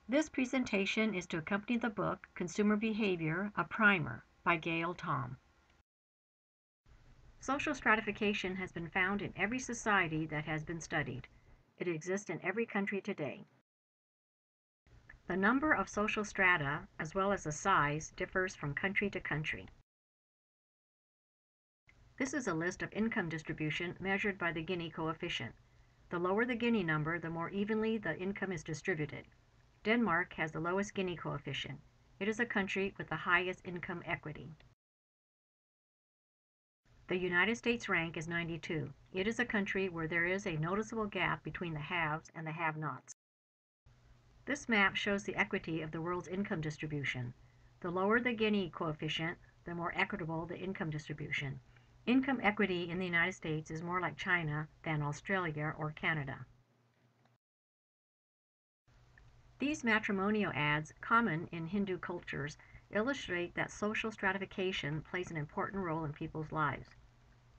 This presentation is to accompany the book Consumer Behavior, a Primer by Gail. Social stratification has been found in every society that has been studied. It exists in every country today. The number of social strata, as well as the size, differs from country to country. This is a list of income distribution measured by the Gini coefficient. The lower the Gini number, the more evenly the income is distributed. Denmark has the lowest Gini coefficient. It is a country with the highest income equity. The United States rank is 92. It is a country where there is a noticeable gap between the haves and the have-nots. This map shows the equity of the world's income distribution. The lower the Gini coefficient, the more equitable the income distribution. Income equity in the United States is more like China than Australia or Canada. These matrimonial ads, common in Hindu cultures, illustrate that social stratification plays an important role in people's lives.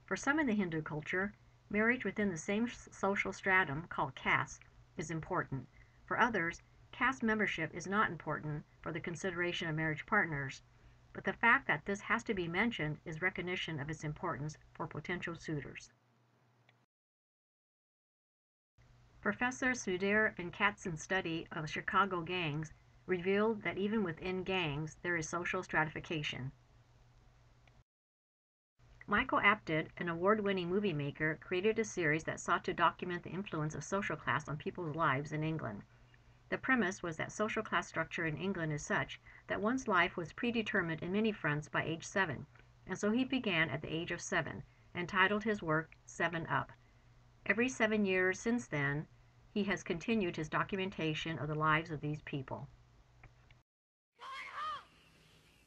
For some in the Hindu culture, marriage within the same social stratum, called caste, is important. For others, caste membership is not important for the consideration of marriage partners, but the fact that this has to be mentioned is recognition of its importance for potential suitors. Professor Sudhir Venkates's study of Chicago gangs revealed that even within gangs there is social stratification. Michael Apted, an award-winning movie maker, created a series that sought to document the influence of social class on people's lives in England. The premise was that social class structure in England is such that one's life was predetermined in many fronts by age 7, and so he began at the age of 7 and titled his work 7 Up. Every 7 years since then, he has continued his documentation of the lives of these people.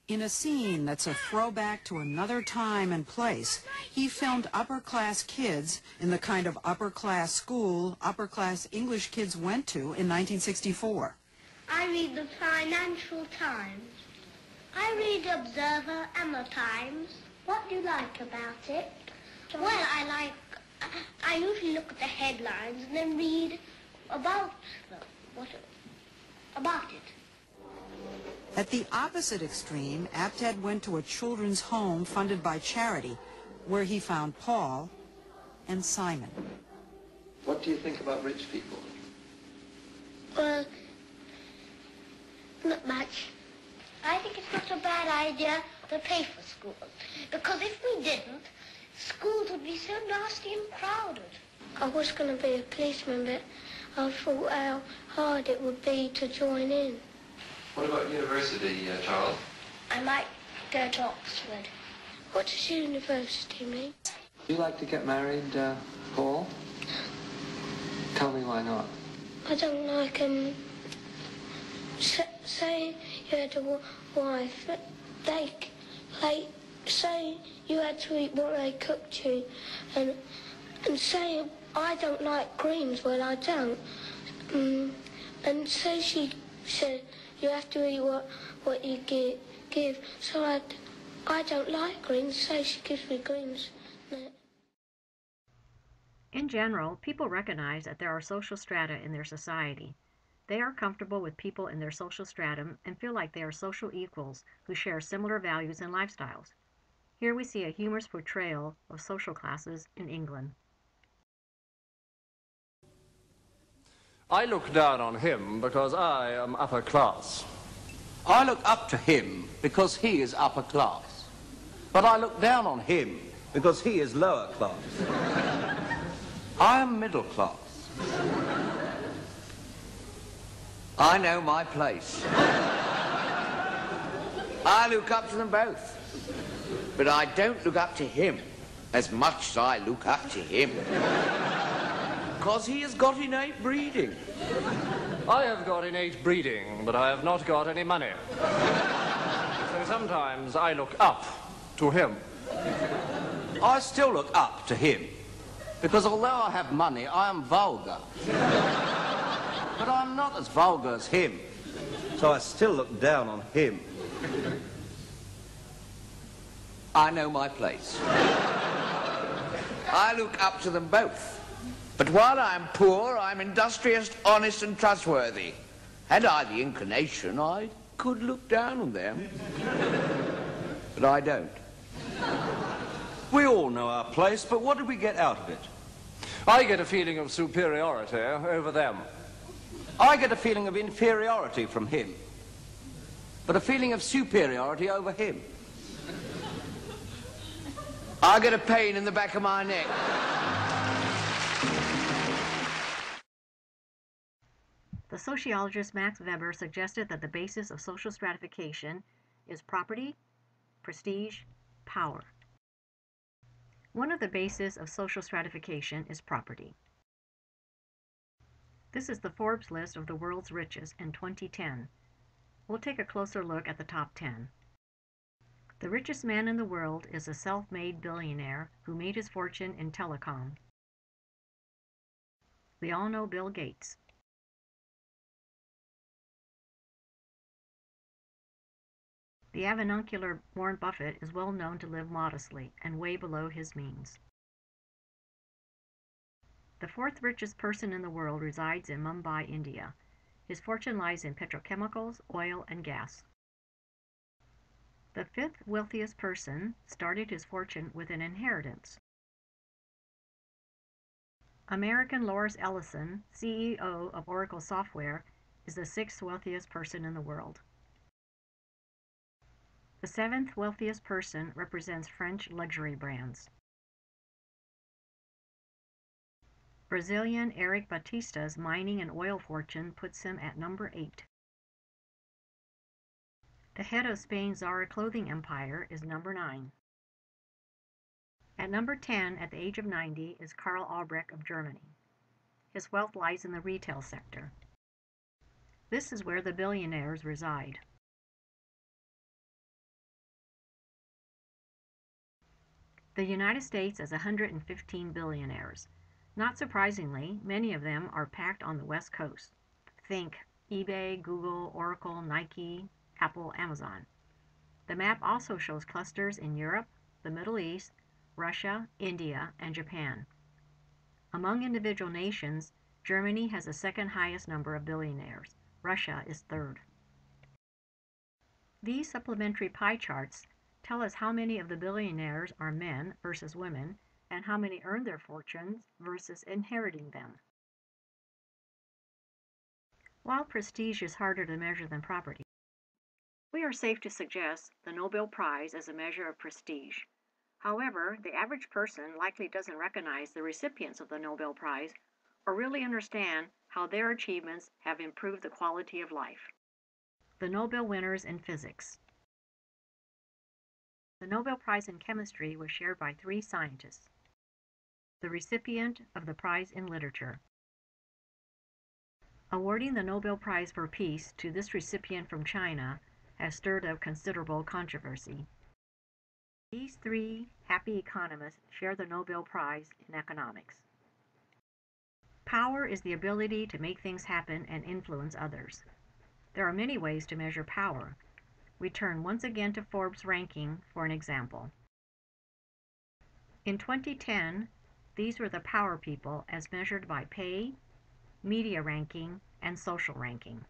In a scene that's a throwback to another time and place, he filmed upper-class kids in the kind of upper-class school upper-class English kids went to in 1964. I read the Financial Times. I read Observer and the Times. What do you like about it? Well, I usually look at the headlines and then read about them, about it. At the opposite extreme, Apted went to a children's home funded by charity, where he found Paul and Simon. What do you think about rich people? Well, not much. I think it's not a bad idea to pay for school, because if we didn't, schools would be so nasty and crowded. I was going to be a policeman, but I thought how hard it would be to join in. What about university, Charles? I might go to Oxford. What does university mean? Do you like to get married, Paul? Tell me why not. I don't like say you had a wife, say you had to eat what they cooked you, and say I don't like greens, well I don't, and say she said you have to eat what you give, so I don't like greens, say she gives me greens. In general, people recognize that there are social strata in their society. They are comfortable with people in their social stratum and feel like they are social equals who share similar values and lifestyles. Here we see a humorous portrayal of social classes in England. I look down on him because I am upper class. I look up to him because he is upper class. But I look down on him because he is lower class. I am middle class. I know my place. I look up to them both. But I don't look up to him as much as I look up to him. Because he has got innate breeding. I have got innate breeding, but I have not got any money. So sometimes I look up to him. I still look up to him. Because although I have money, I am vulgar. But I'm not as vulgar as him. So I still look down on him. I know my place. I look up to them both. But while I'm poor, I'm industrious, honest and trustworthy. Had I the inclination, I could look down on them. But I don't. We all know our place, but what do we get out of it? I get a feeling of superiority over them. I get a feeling of inferiority from him, but a feeling of superiority over him. I get a pain in the back of my neck. The sociologist Max Weber suggested that the basis of social stratification is property, prestige, power. One of the bases of social stratification is property. This is the Forbes list of the world's richest in 2010. We'll take a closer look at the top 10. The richest man in the world is a self-made billionaire who made his fortune in telecom. We all know Bill Gates. The avuncular Warren Buffett is well known to live modestly and way below his means. The fourth richest person in the world resides in Mumbai, India. His fortune lies in petrochemicals, oil, and gas. The fifth wealthiest person started his fortune with an inheritance. American Loris Ellison, CEO of Oracle Software, is the sixth wealthiest person in the world. The seventh wealthiest person represents French luxury brands. Brazilian Eric Batista's mining and oil fortune puts him at number 8. The head of Spain's Zara clothing empire is number 9. At number 10, at the age of 90, is Karl Albrecht of Germany. His wealth lies in the retail sector. This is where the billionaires reside. The United States has 115 billionaires. Not surprisingly, many of them are packed on the West Coast. Think eBay, Google, Oracle, Nike, Apple, Amazon. The map also shows clusters in Europe, the Middle East, Russia, India, and Japan. Among individual nations, Germany has the second highest number of billionaires. Russia is third. These supplementary pie charts tell us how many of the billionaires are men versus women, and how many earn their fortunes versus inheriting them. While prestige is harder to measure than property, we are safe to suggest the Nobel Prize as a measure of prestige. However, the average person likely doesn't recognize the recipients of the Nobel Prize or really understand how their achievements have improved the quality of life. The Nobel winners in physics. The Nobel Prize in chemistry was shared by 3 scientists. The recipient of the prize in literature. Awarding the Nobel Prize for Peace to this recipient from China has stirred up considerable controversy. These 3 happy economists share the Nobel Prize in economics. Power is the ability to make things happen and influence others. There are many ways to measure power. We turn once again to Forbes' ranking for an example. In 2010, these were the power people as measured by pay, media ranking, and social ranking.